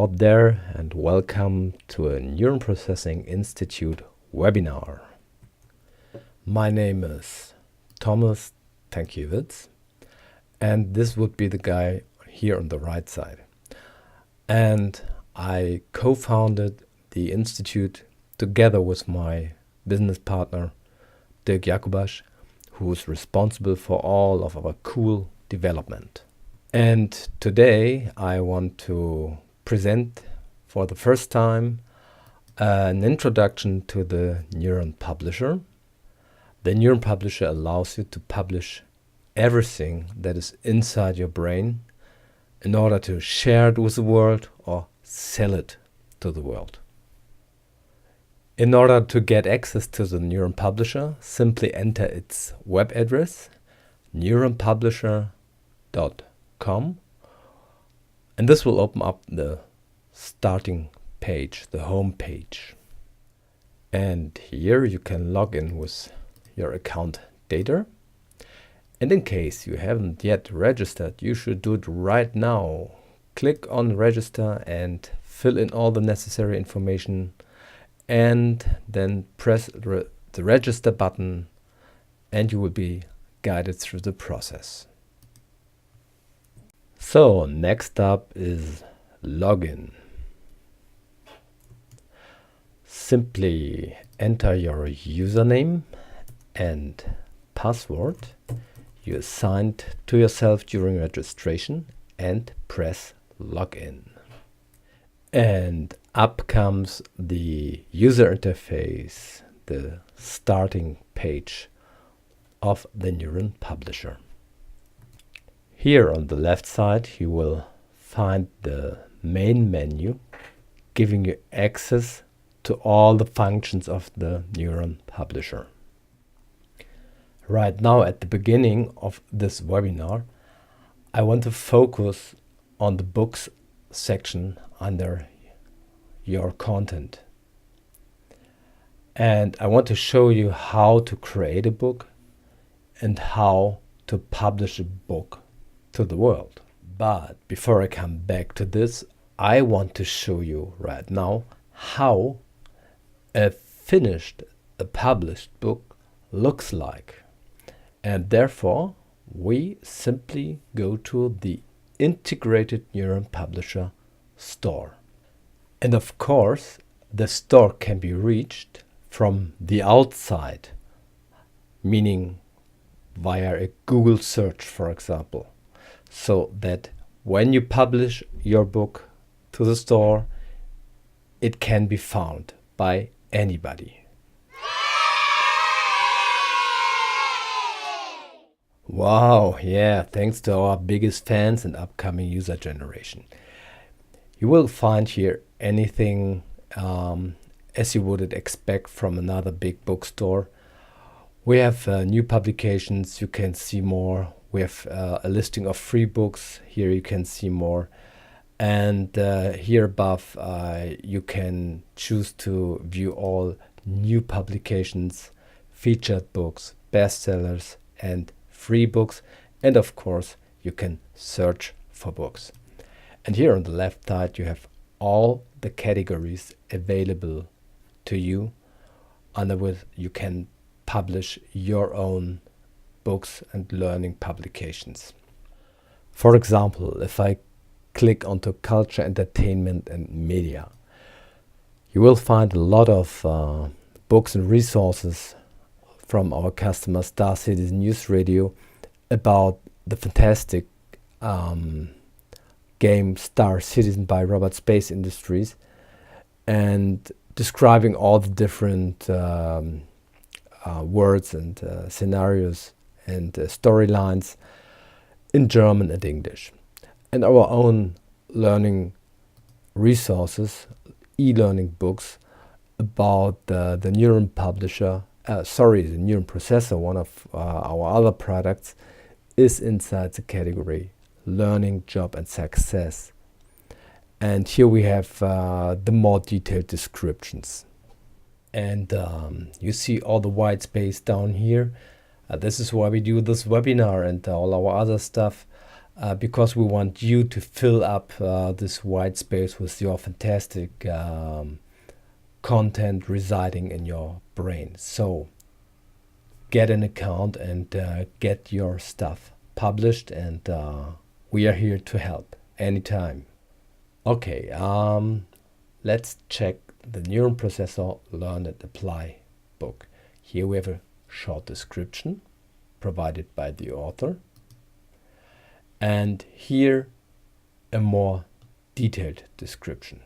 out there, and welcome to a NEURONprocessing Institute webinar. My name is Thomas Tankiewicz, and this would be the guy here on the right side. And I co-founded the Institute together with my business partner, Dirk Jakubasch, who is responsible for all of our cool development. And today I want to present for the first time an introduction to the NEURONpublisher. The NEURONpublisher allows you to publish everything that is inside your brain in order to share it with the world or sell it to the world. In order to get access to the NEURONpublisher, simply enter its web address, neuronpublisher.com, and this will open up the starting page, the home page. And here you can log in with your account data. And in case you haven't yet registered, you should do it right now. Click on register and fill in all the necessary information, and then press the register button, and you will be guided through the process. So next up is login. Simply enter your username and password you assigned to yourself during registration and press login. And up comes the user interface, the starting page of the NEURONpublisher. Here on the left side you will find the main menu, giving you access to all the functions of the NEURONpublisher. Right now, at the beginning of this webinar, I want to focus on the books section under your content. And I want to show you how to create a book and how to publish a book to the world. But before I come back to this, I want to show you right now how a published book looks like. And therefore, we simply go to the integrated NEURONpublisher Store. And of course, the store can be reached from the outside, meaning via a Google search, for example, so that when you publish your book to the store, it can be found by anybody. Wow, yeah, thanks to our biggest fans and upcoming user generation. You will find here anything as you would expect from another big bookstore. We have new publications, you can see more. We have a listing of free books, here you can see more. And here above you can choose to view all new publications, featured books, bestsellers and free books, and of course you can search for books. And here on the left side you have all the categories available to you, under which you can publish your own books and learning publications. For example, if I click onto culture, entertainment and media, you will find a lot of books and resources from our customer Star Citizen News Radio about the fantastic game Star Citizen by Robert Space Industries, and describing all the different words and scenarios and storylines in German and English. And our own learning resources, e-learning books about the NEURONpublisher, the NEURONprocessor, one of our other products, is inside the category Learning, Job and Success. And here we have the more detailed descriptions. And you see all the white space down here. This is why we do this webinar and all our other stuff. because we want you to fill up this white space with your fantastic content residing in your brain. So get an account and get your stuff published, and we are here to help anytime. Okay, let's check the Neuron Processor Learn and Apply book. Here we have a short description provided by the author, and here a more detailed description.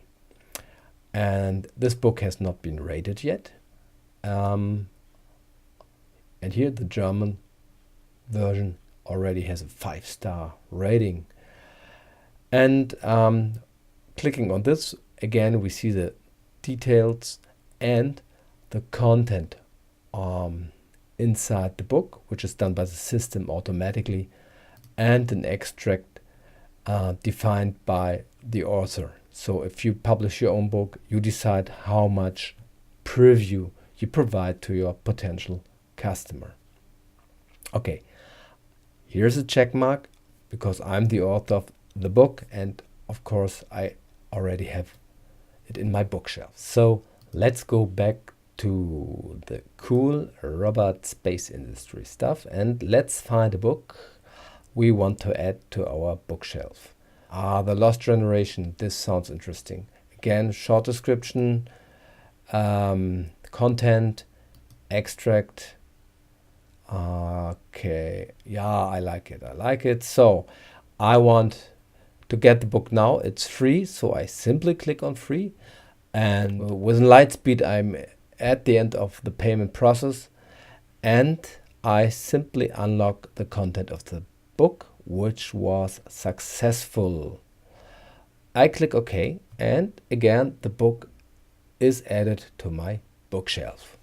And this book has not been rated yet. And here the German version already has a 5-star rating. And clicking on this, again, we see the details and the content inside the book, which is done by the system automatically, and an extract defined by the author. So if you publish your own book, you decide how much preview you provide to your potential customer. Okay, here's a check mark because I'm the author of the book, and of course I already have it in my bookshelf. So let's go back to the cool robot space industry stuff, and let's find a book we want to add to our bookshelf. The Lost Generation. This sounds interesting. Again, short description, content, extract. Okay, yeah, I like it. So I want to get the book now. It's free, so I simply click on free, and with Lightspeed I'm at the end of the payment process, and I simply unlock the content of the book, which was successful. I click OK, and again the book is added to my bookshelf.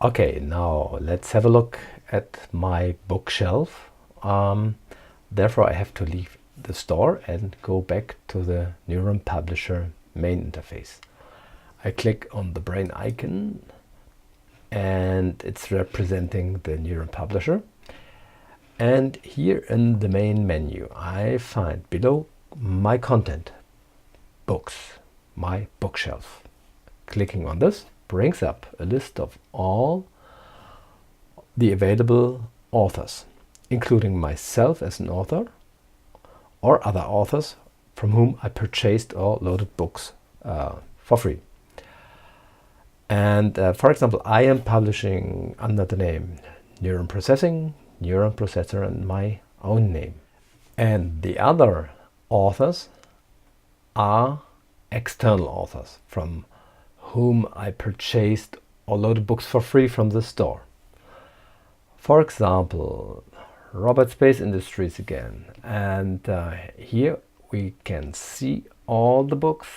Okay, now let's have a look at my bookshelf. Therefore I have to leave the store and go back to the NEURONpublisher main interface. I click on the brain icon, and it's representing the NEURONpublisher. And here in the main menu, I find below my content, books, my bookshelf. Clicking on this brings up a list of all the available authors, including myself as an author or other authors from whom I purchased or loaded books for free. And for example, I am publishing under the name NEURONprocessing, NEURONprocessor, and my own name. And the other authors are external authors from whom I purchased or loaded books for free from the store. For example, Robot Space Industries again. And here we can see all the books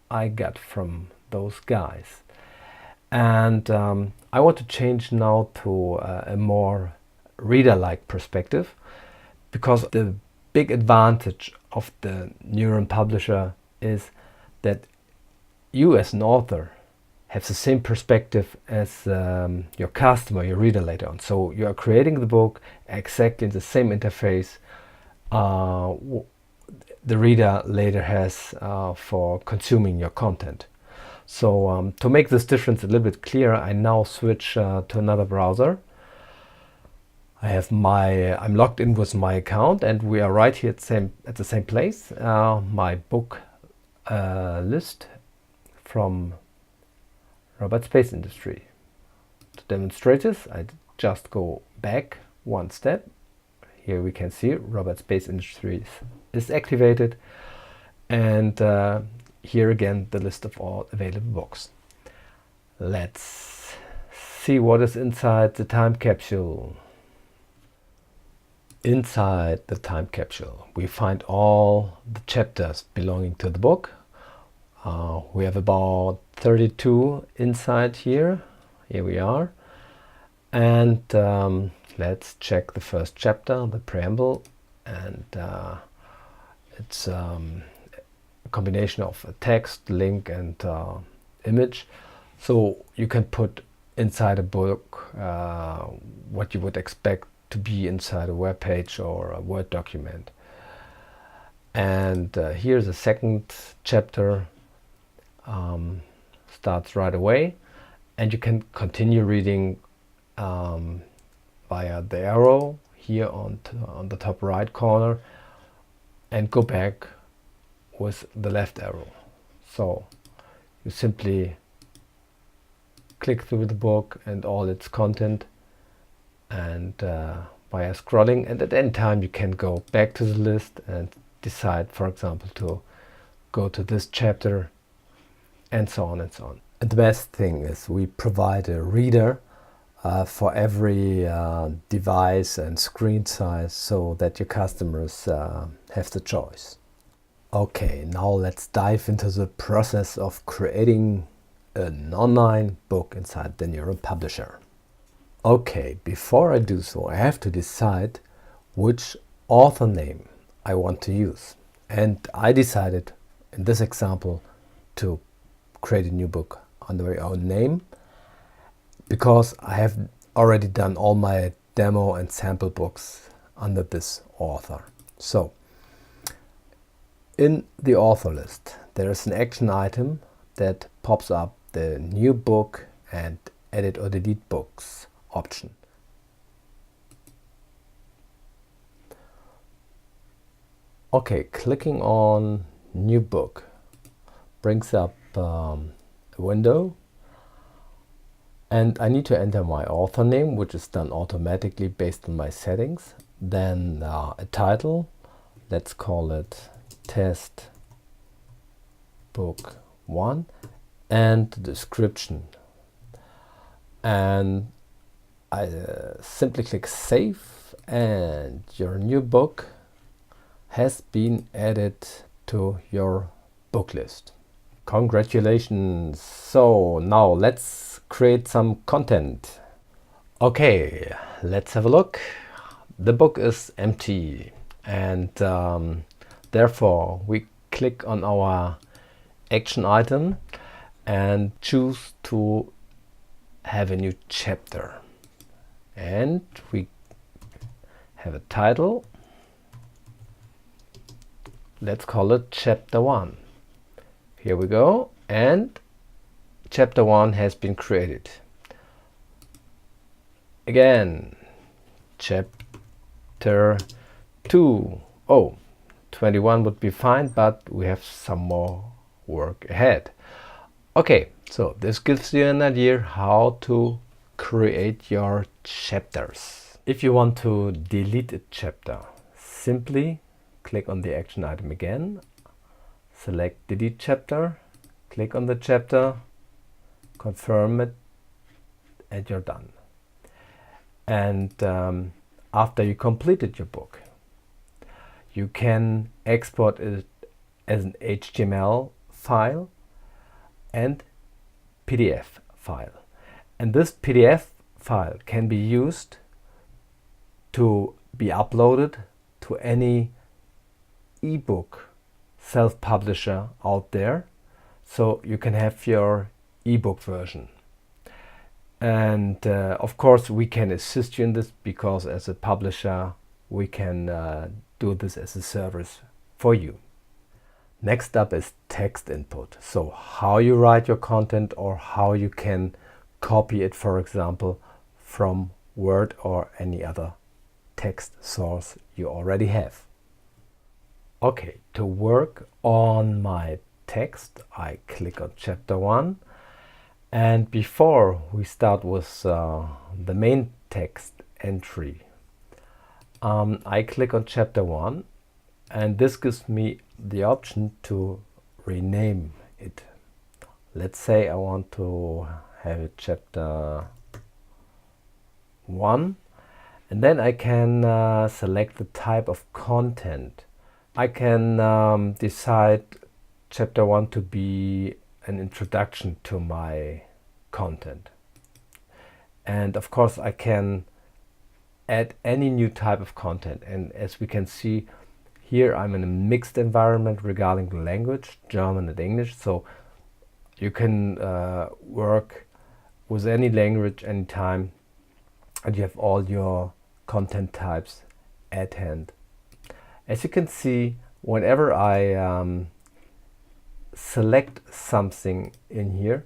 I got from those guys. And I want to change now to a more reader-like perspective, because the big advantage of the NEURONpublisher is that you as an author have the same perspective as your customer, your reader later on. So you are creating the book exactly in the same interface the reader later has for consuming your content. So to make this difference a little bit clearer, I now switch to another browser. I'm logged in with my account, and we are right here at the same place. My book list from Robot Space Industry. To demonstrate this, I just go back one step. Here we can see Robot Space Industries is activated, and here again the list of all available books. Let's see what is inside the time capsule. Inside the time capsule we find all the chapters belonging to the book. We have about 32 inside here. Here we are. And let's check the first chapter, the preamble. And it's a combination of a text, link, and image. So you can put inside a book what you would expect to be inside a web page or a Word document. And here's the second chapter, starts right away, and you can continue reading via the arrow here on the top right corner, and go back with the left arrow. So you simply click through the book and all its content, and via scrolling, and at any time you can go back to the list and decide, for example, to go to this chapter, and so on and so on. And the best thing is we provide a reader for every device and screen size, so that your customers have the choice. Okay, now let's dive into the process of creating an online book inside the NEURONpublisher. Okay, before I do so, I have to decide which author name I want to use. And I decided in this example to create a new book under my own name, because I have already done all my demo and sample books under this author. So in the author list, there is an action item that pops up the new book and edit or delete books option. Okay, clicking on new book brings up a window, and I need to enter my author name, which is done automatically based on my settings. Then a title, let's call it Test Book 1, and the description. And I simply click save, and your new book has been added to your book list. Congratulations! So now let's create some content. Okay, let's have a look. The book is empty, and therefore we click on our action item and choose to have a new chapter. And we have a title. Let's call it Chapter 1. Here we go, and Chapter 1 has been created. Again, Chapter 2. Oh, 21 would be fine, but we have some more work ahead. Okay, so this gives you an idea how to create your chapters. If you want to delete a chapter, simply click on the action item again, select delete chapter, click on the chapter, confirm it, and you're done. And after you completed your book, you can export it as an HTML file and PDF file. And this PDF file can be used to be uploaded to any ebook self-publisher out there, so you can have your ebook version. And of course we can assist you in this, because as a publisher we can do this as a service for you. Next up is text input. So how you write your content, or how you can copy it, for example, from Word or any other text source you already have. Okay, to work on my text, I click on Chapter 1. And before we start with the main text entry, I click on Chapter 1, and this gives me the option to rename it. Let's say I want to have it Chapter 1, and then I can select the type of content. I can decide Chapter 1 to be an introduction to my content. And of course I can add any new type of content. And as we can see here, I'm in a mixed environment regarding the language, German and English. So you can work with any language anytime, and you have all your content types at hand. As you can see, whenever I select something in here,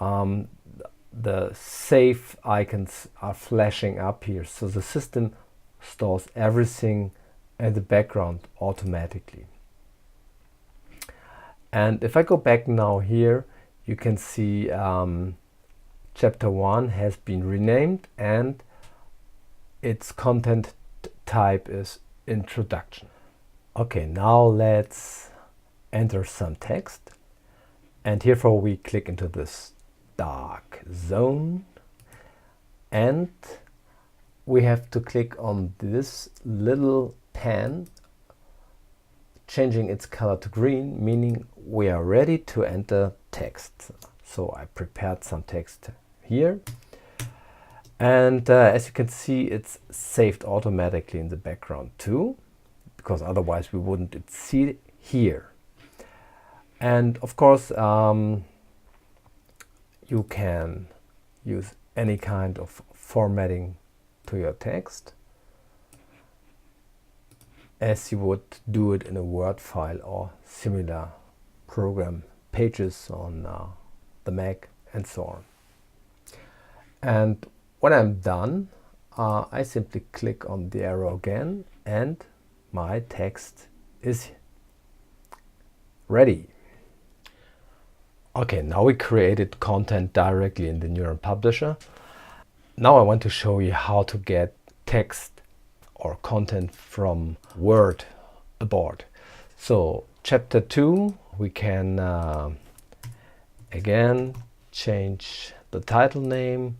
the save icons are flashing up here, so the system stores everything in the background automatically. And if I go back now here, you can see chapter 1 has been renamed and its content type is introduction. Okay, now let's enter some text, and herefore we click into this dark zone, and we have to click on this little pen, changing its color to green, meaning we are ready to enter text. So I prepared some text here, and as you can see, it's saved automatically in the background too, because otherwise we wouldn't see it here. And of course you can use any kind of formatting to your text, as you would do it in a Word file or similar program, Pages on the Mac and so on. And when I'm done, I simply click on the arrow again and my text is ready. Okay, now we created content directly in the NEURONpublisher. Now I want to show you how to get text or content from Word aboard. So chapter 2, we can again change the title name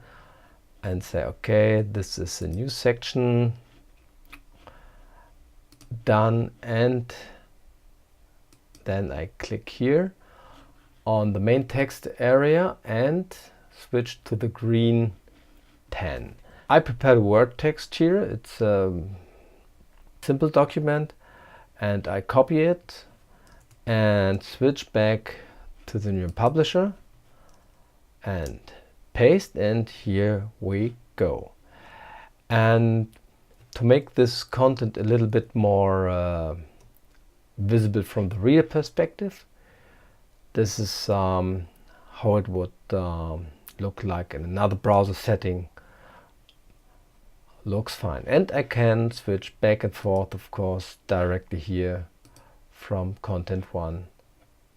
and say, okay, this is a new section. Done, and then I click here on the main text area and switch to the green pen. I prepared Word text here. It's a simple document, and I copy it and switch back to the NEURONpublisher and paste, and here we go. And to make this content a little bit more visible from the reader perspective, this is how it would look like in another browser setting. Looks fine, and I can switch back and forth, of course, directly here from content 1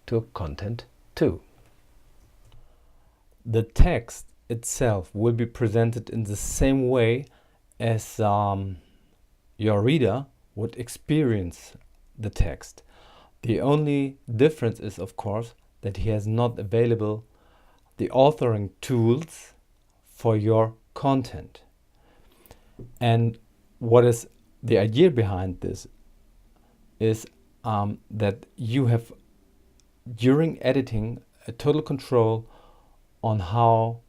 to content 2. The text itself will be presented in the same way as your reader would experience the text. The only difference is, of course, that he has not available the authoring tools for your content. And what is the idea behind this is that you have, during editing, a total control on how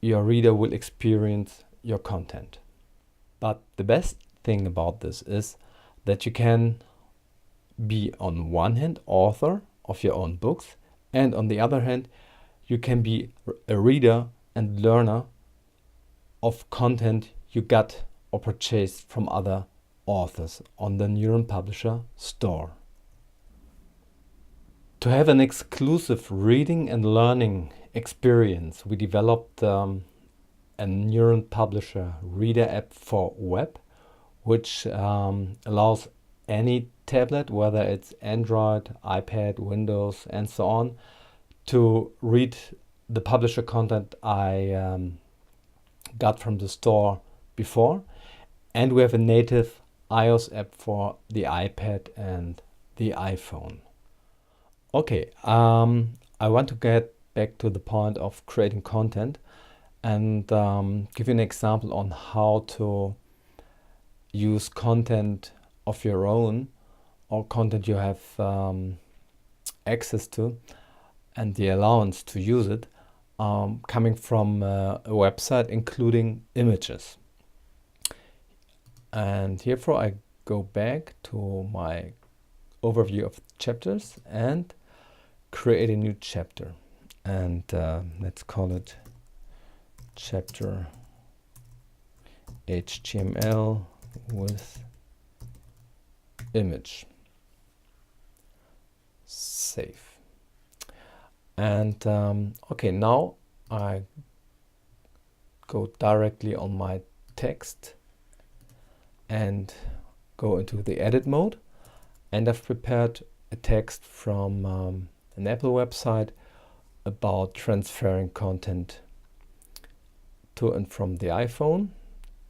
your reader will experience your content. But the best thing about this is that you can be, on one hand, author of your own books, and on the other hand, you can be a reader and learner of content you got or purchased from other authors on the NEURONpublisher Store. To have an exclusive reading and learning experience, we developed a NEURONpublisher reader app for web, which allows any tablet, whether it's Android, iPad, Windows, and so on, to read the publisher content I got from the store before. And we have a native iOS app for the iPad and the iPhone. Okay, I want to get back to the point of creating content and give you an example on how to use content of your own or content you have access to and the allowance to use it, coming from a website including images. And therefore I go back to my overview of chapters and create a new chapter, and let's call it chapter HTML with image. save. And okay, now I go directly on my text and go into the edit mode, and I've prepared a text from an Apple website about transferring content to and from the iPhone.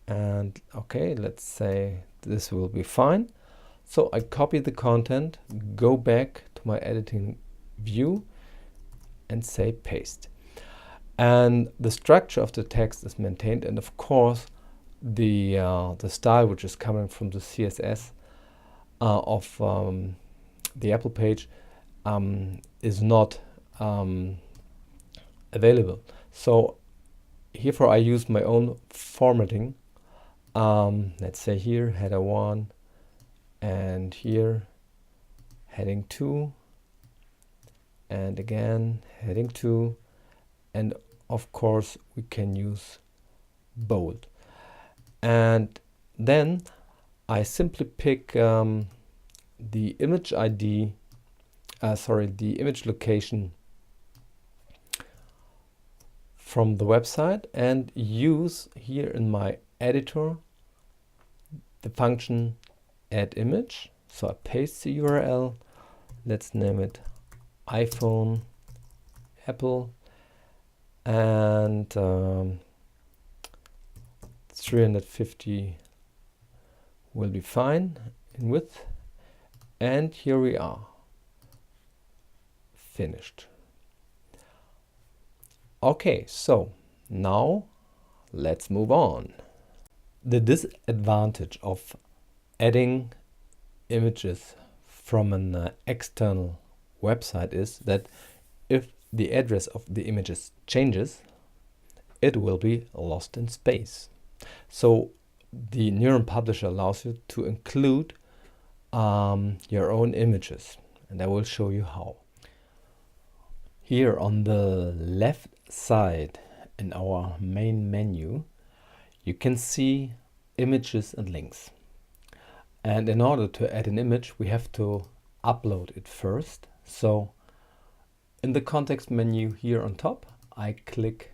And okay, let's say this will be fine. So I copy the content, go back to my editing view and say paste. And the structure of the text is maintained, and of course the style, which is coming from the CSS of the Apple page, is not available. So herefore I use my own formatting. Let's say here header 1, and here heading 2, and again heading 2, and of course we can use bold. And then I simply pick the image ID, the image location from the website, and use here in my editor the function add image. So I paste the URL, let's name it iPhone Apple, and 350 will be fine in width, and here we are, finished. Okay, so now let's move on. The disadvantage of adding images from an external website is that if the address of the images changes, it will be lost in space. So the NEURONpublisher allows you to include your own images, and I will show you how. Here on the left side in our main menu, you can see images and links. And in order to add an image, we have to upload it first. So in the context menu here on top, I click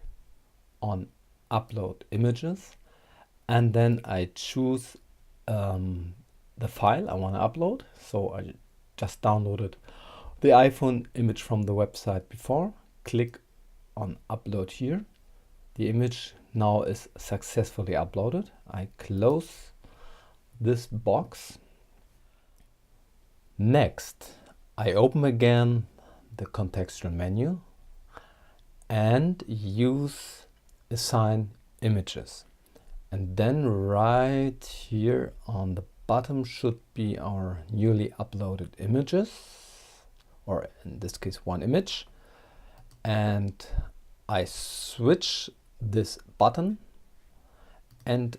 on upload images, and then I choose the file I want to upload. So I just downloaded the iPhone image from the website before. Click on upload here. The image now is successfully uploaded. I close this box. Next, I open again the contextual menu and use assign images. And then right here on the bottom should be our newly uploaded images, or in this case one image. And I switch this button and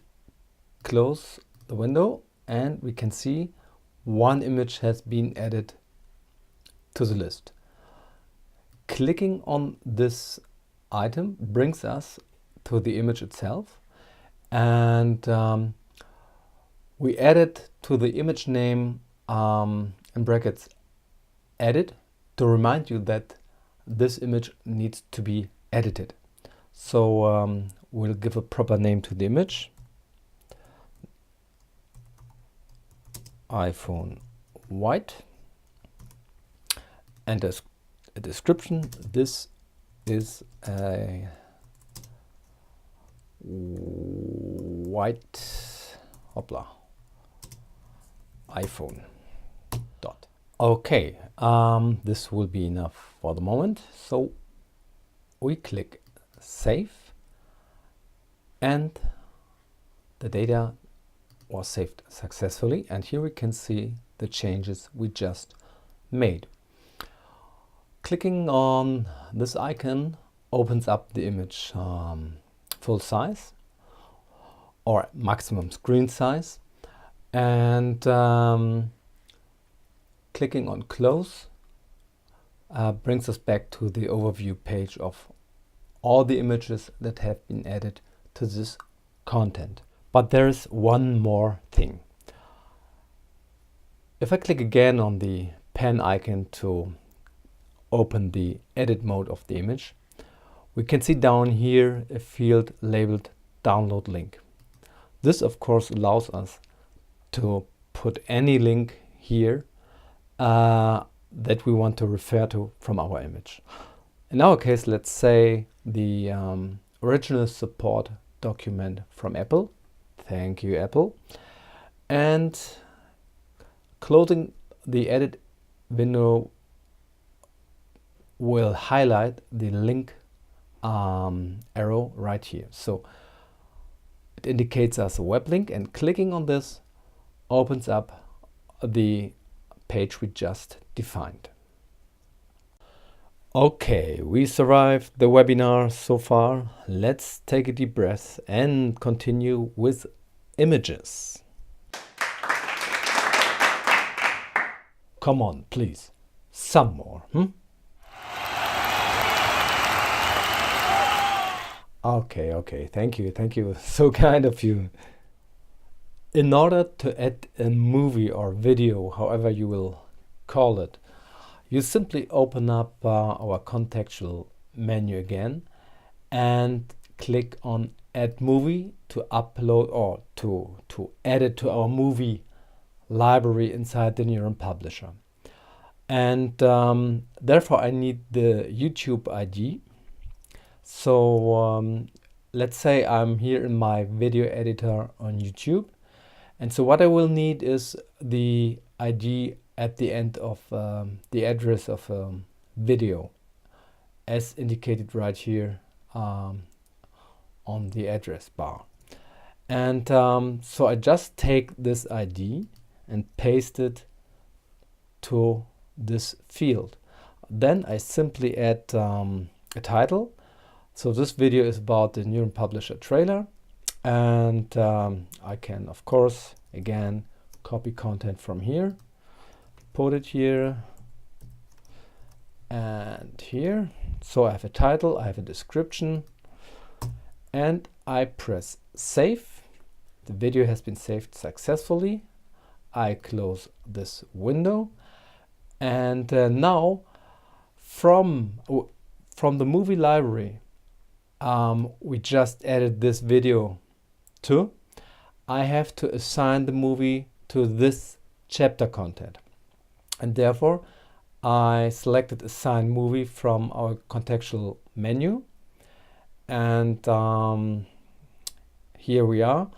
close the window, and we can see one image has been added to the list. Clicking on this item brings us to the image itself, and we added to the image name in brackets edit to remind you that this image needs to be edited. So we'll give a proper name to the image, iPhone white, and a description. This is a white iPhone dot. Okay, this will be enough for the moment. So we click save, and the data was saved successfully, and here we can see the changes we just made. Clicking on this icon opens up the image full size or maximum screen size, and clicking on close brings us back to the overview page of all the images that have been added to this content. But there is one more thing. If I click again on the pen icon to open the edit mode of the image, we can see down here a field labeled download link. This of course allows us to put any link here that we want to refer to from our image. In our case, let's say the original support document from Apple. Thank you, Apple. And closing the edit window will highlight the link arrow right here. So it indicates us a web link, and clicking on this opens up the page we just defined. Okay, we survived the webinar so far. Let's take a deep breath and continue with images. Come on, please. Some more. Okay. Thank you. So kind of you. In order to add a movie or video, however you will call it, you simply open up our contextual menu again and click on Add Movie to upload or to add it to our movie library inside the NEURONpublisher. And therefore I need the YouTube ID. So let's say I'm here in my video editor on YouTube. And so what I will need is the ID at the end of the address of a video, as indicated right here on the address bar. And so I just take this ID and paste it to this field. Then I simply add a title. So this video is about the NEURONpublisher trailer, and I can of course again copy content from here, put it here and here. So I have a title, I have a description, and I press save. The video has been saved successfully. I close this window, and now from the movie library we just added this video to, I have to assign the movie to this chapter content, and therefore I selected assign movie from our contextual menu, and here we are,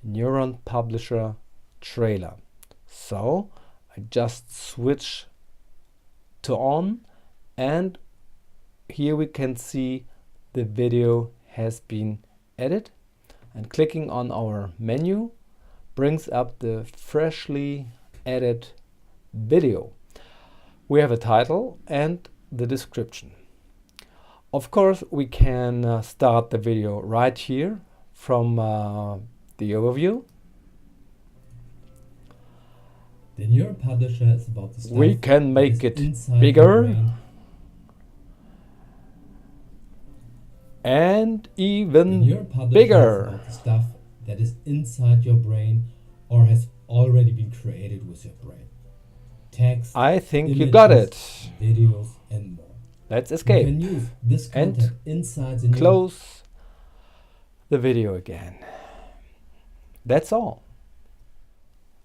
NEURONpublisher trailer. So I just switch to on, and here we can see the video has been added, and clicking on our menu brings up the freshly added video. We have a title and the description. Of course, we can start the video right here from the overview. The NEURONpublisher is about the stuff We can make it inside bigger and even bigger. About the stuff that is inside your brain or has already been created with your brain. Text, I think images, you got it. videos and more. Let's You escape can use this and content inside the close the video again. That's all.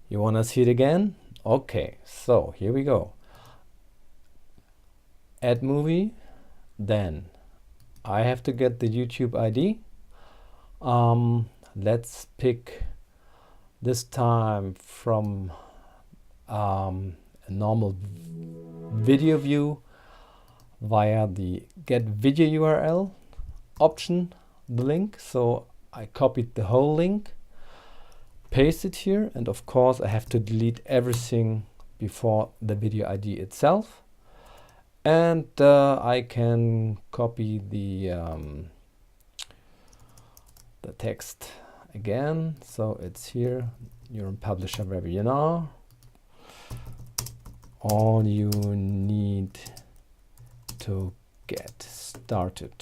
You want to see it again? Okay, so here we go. Add movie, then I have to get the YouTube ID. Let's pick this time from a normal video view via the get video URL option, the link. So I copied the whole link, paste it here, and of course I have to delete everything before the video ID itself. And I can copy the text again. So it's here, NEURONpublisher webinar. All you need to get started.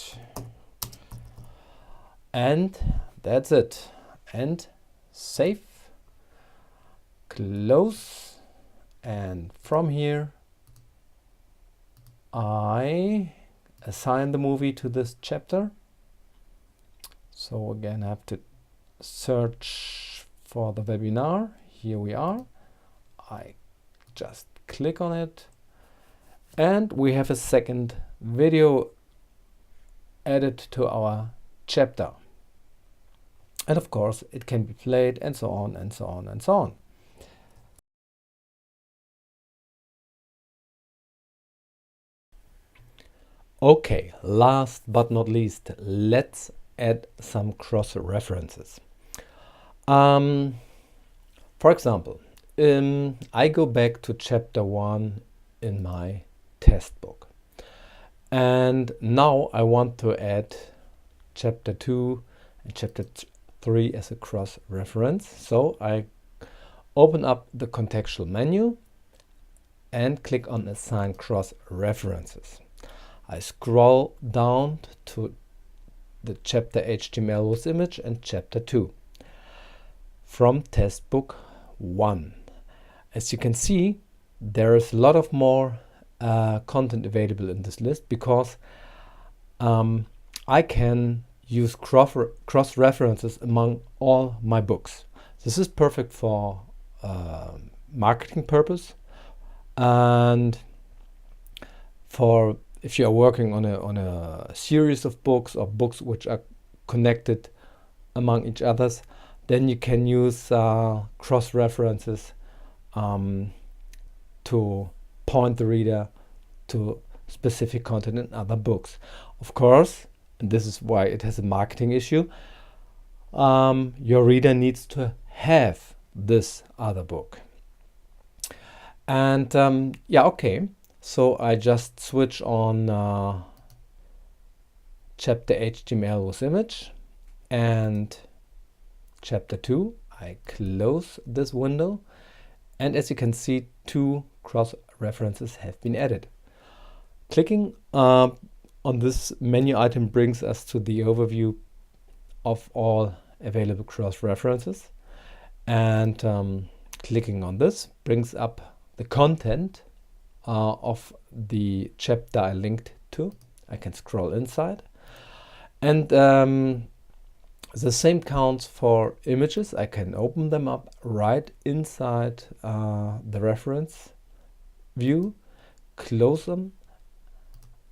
And that's it. And save, close, and from here I assign the movie to this chapter. So again, I have to search for the webinar. Here we are. I just click on it, and we have a second video added to our chapter. And of course, it can be played, and so on, and so on, and so on. Okay, last but not least, let's add some cross-references. For example, I go back to chapter 1 in my test book. And now I want to add chapter 2 and chapter 3 as a cross-reference. So I open up the contextual menu and click on Assign Cross-References. I scroll down to the chapter HTML with image and chapter 2 from test book 1. As you can see, there is a lot of more content available in this list, because I can use cross-references among all my books. This is perfect for marketing purpose, and for if you are working on a series of books, or books which are connected among each others, then you can use cross-references to point the reader to specific content in other books. Of course, and this is why it has a marketing issue, your reader needs to have this other book. And yeah, okay. So I just switch on chapter HTML with image and chapter 2. I close this window, and as you can see, 2 cross-references have been added. Clicking on this menu item brings us to the overview of all available cross-references, and clicking on this brings up the content of the chapter I linked to. I can scroll inside, and the same counts for images. I can open them up right inside the reference view, close them,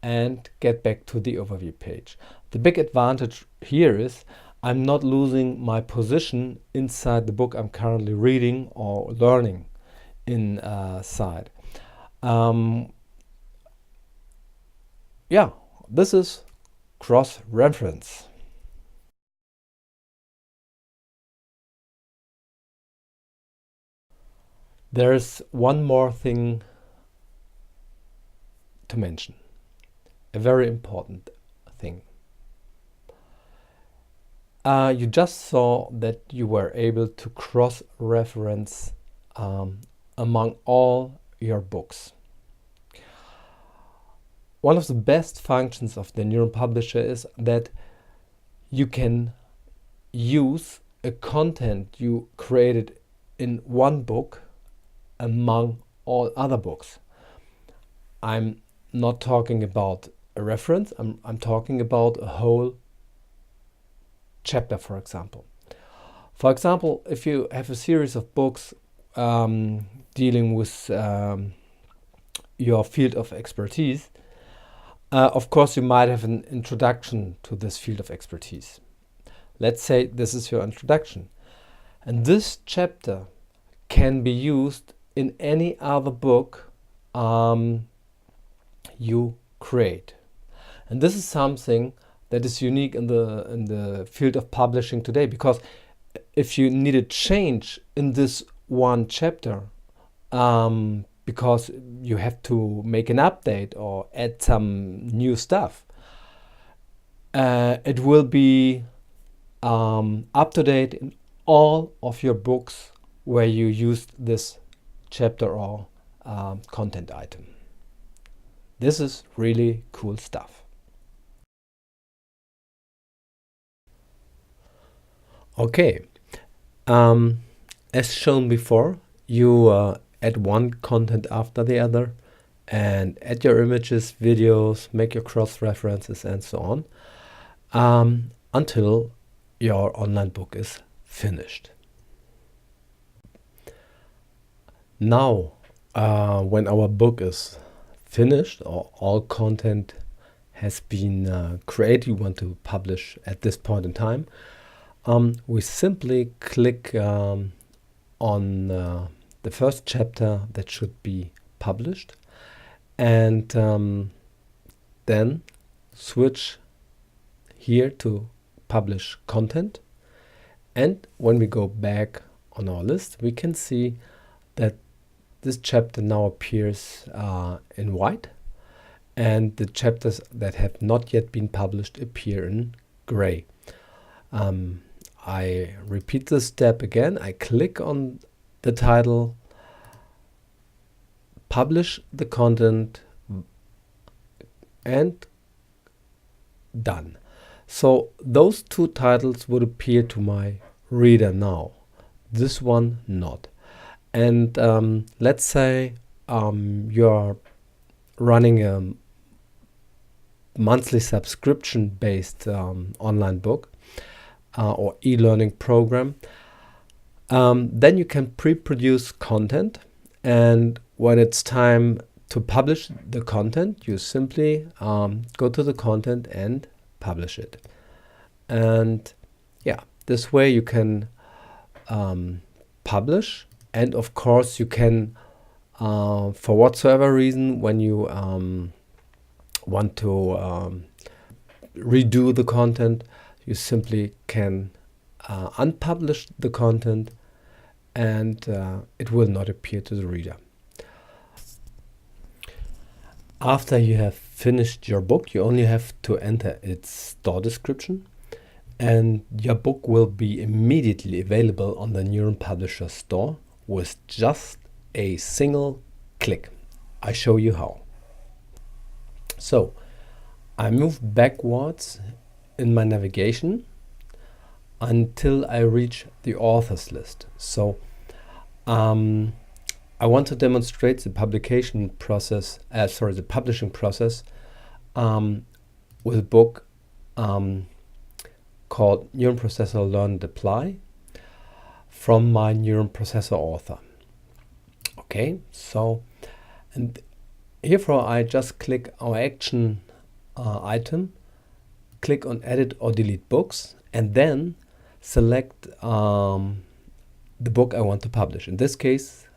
and get back to the overview page. The big advantage here is I'm not losing my position inside the book I'm currently reading or learning inside. Yeah, this is cross-reference. There's one more thing to mention, a very important thing. You just saw that you were able to cross-reference among all your books. One of the best functions of the NEURONpublisher is that you can use a content you created in one book among all other books. I'm not talking about a reference, I'm talking about a whole chapter, for example. For example, if you have a series of books dealing with your field of expertise, of course you might have an introduction to this field of expertise. Let's say this is your introduction, and this chapter can be used in any other book you create. And this is something that is unique in the field of publishing today, because if you need a change in this one chapter, because you have to make an update or add some new stuff, it will be up to date in all of your books where you used this chapter or content item. This is really cool stuff. Okay, as shown before, you add one content after the other, and add your images, videos, make your cross references and so on, until your online book is finished. Now, when our book is finished or all content has been created, you want to publish at this point in time, we simply click on the first chapter that should be published, and then switch here to publish content. And when we go back on our list, we can see that this chapter now appears in white, and the chapters that have not yet been published appear in gray. I repeat this step again. I click on the title, publish the content, and done. So those two titles would appear to my reader now, this one not. And let's say you're running a monthly subscription based online book or e-learning program. Then you can pre-produce content, and when it's time to publish the content, you simply go to the content and publish it. And yeah, this way you can publish, and of course you can for whatsoever reason, when you want to redo the content, you simply can unpublish the content, and it will not appear to the reader. After you have finished your book, you only have to enter its store description, and your book will be immediately available on the NEURONpublisher Store with just a single click. I show you how. So I move backwards in my navigation until I reach the authors list. So I want to demonstrate the publication process, the publishing process with a book called NEURONprocessor Learn and Apply from my NEURONprocessor author. Okay, so, and herefore I just click our action item, click on edit or delete books, and then select the book I want to publish. In this case,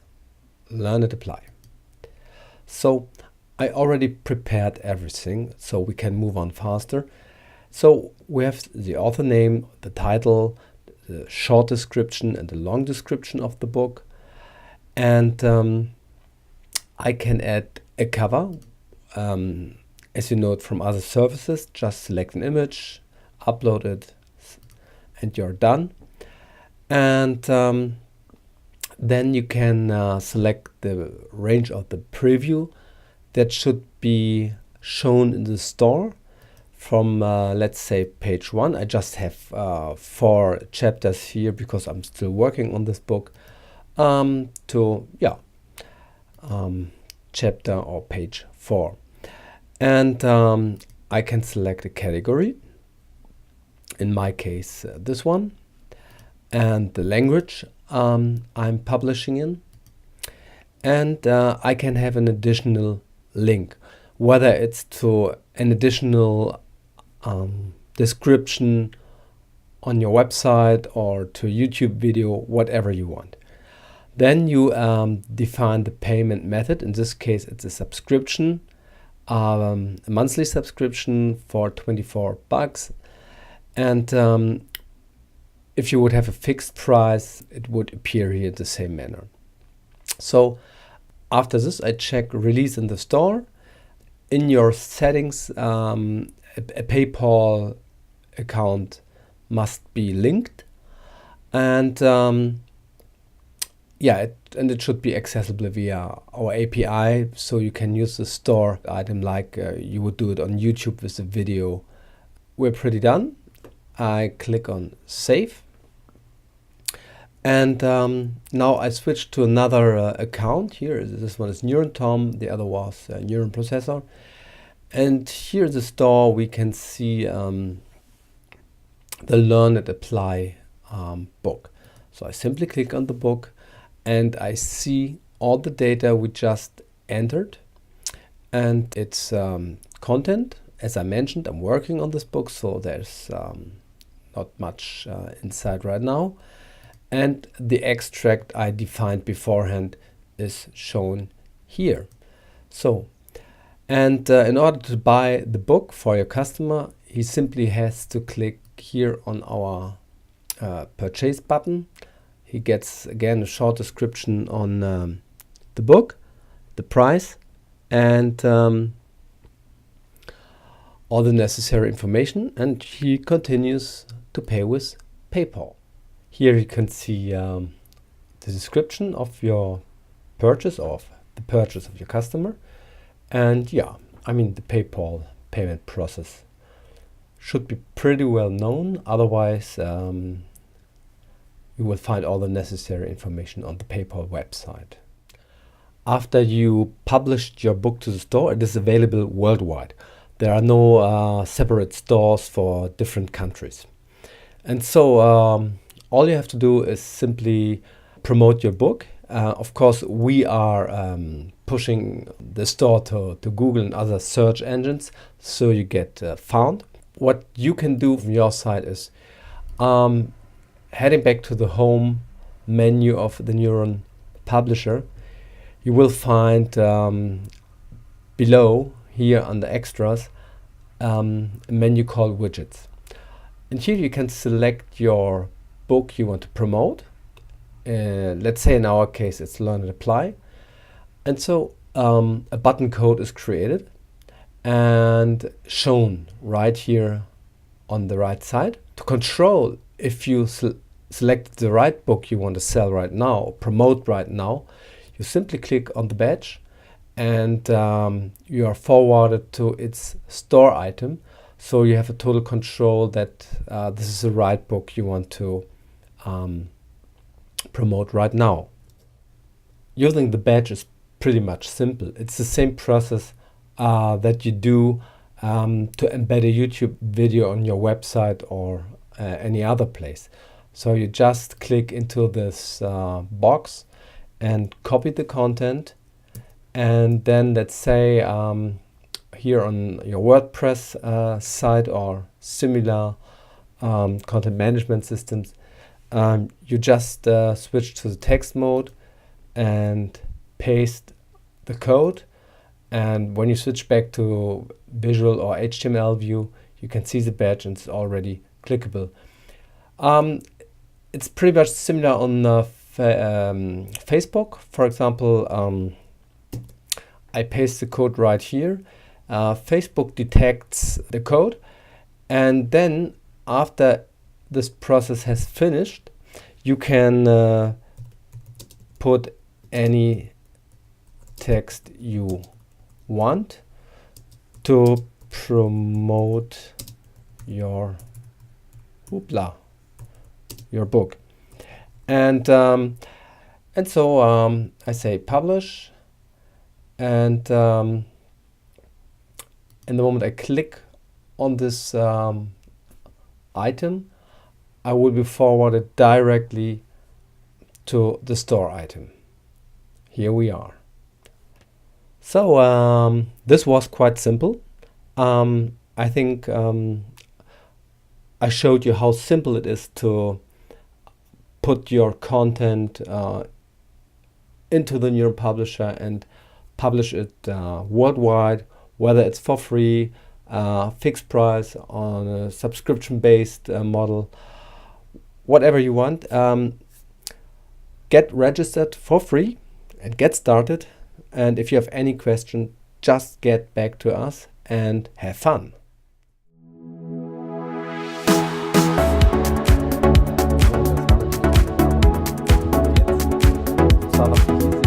Learn and Apply. So I already prepared everything, so we can move on faster. So we have the author name, the title, the short description and the long description of the book. And I can add a cover. As you know it from other services, just select an image, upload it, and you're done. And then you can select the range of the preview that should be shown in the store from, let's say, page 1. I just have 4 chapters here because I'm still working on this book, to chapter or page 4. And I can select a category, in my case this one, and the language I'm publishing in, and I can have an additional link, whether it's to an additional description on your website or to a YouTube video, whatever you want. Then you define the payment method. In this case, it's a subscription, a monthly subscription for $24. And if you would have a fixed price, it would appear here in the same manner. So after this, I check release in the store. In your settings, a PayPal account must be linked, and it should be accessible via our API, so you can use the store item like you would do it on YouTube with a video. We're pretty done. I click on save, And now I switched to another account. Here, this one is NeuronTom, the other was NeuronProcessor. And here the store, we can see the Learn and Apply book. So I simply click on the book and I see all the data we just entered and its content. As I mentioned, I'm working on this book, so there's not much inside right now. And the extract I defined beforehand is shown here. So, and in order to buy the book for your customer, he simply has to click here on our purchase button. He gets again a short description on the book, the price, and all the necessary information, and he continues to pay with PayPal. Here you can see the description of your purchase, of the purchase of your customer. And yeah, I mean, the PayPal payment process should be pretty well known. Otherwise, you will find all the necessary information on the PayPal website. After you published your book to the store, it is available worldwide. There are no separate stores for different countries. And so all you have to do is simply promote your book. Of course, we are pushing the store to Google and other search engines, so you get found. What you can do from your side is heading back to the home menu of the Neuron Publisher. You will find below here under extras a menu called widgets. And here you can select your book you want to promote. Let's say in our case it's Learn and Apply. And so a button code is created and shown right here on the right side. To control if you select the right book you want to sell right now, or promote right now, you simply click on the badge and you are forwarded to its store item. So you have a total control that this is the right book you want to promote right now. Using the badge is pretty much simple. It's the same process that you do to embed a YouTube video on your website or any other place. So you just click into this box and copy the content, and then let's say here on your WordPress site or similar content management systems, you just switch to the text mode and paste the code, and when you switch back to visual or HTML view, you can see the badge and it's already clickable. It's pretty much similar on Facebook. For example, I paste the code right here. Facebook detects the code, and then after this process has finished, you can put any text you want to promote your book. And so I say publish, and in the moment I click on this item, I will be forwarded directly to the store item. Here we are. So this was quite simple. I think I showed you how simple it is to put your content into the Neuron Publisher and publish it worldwide, whether it's for free, fixed price, on a subscription-based model, whatever you want. Get registered for free and get started. And if you have any question, just get back to us and have fun. Startup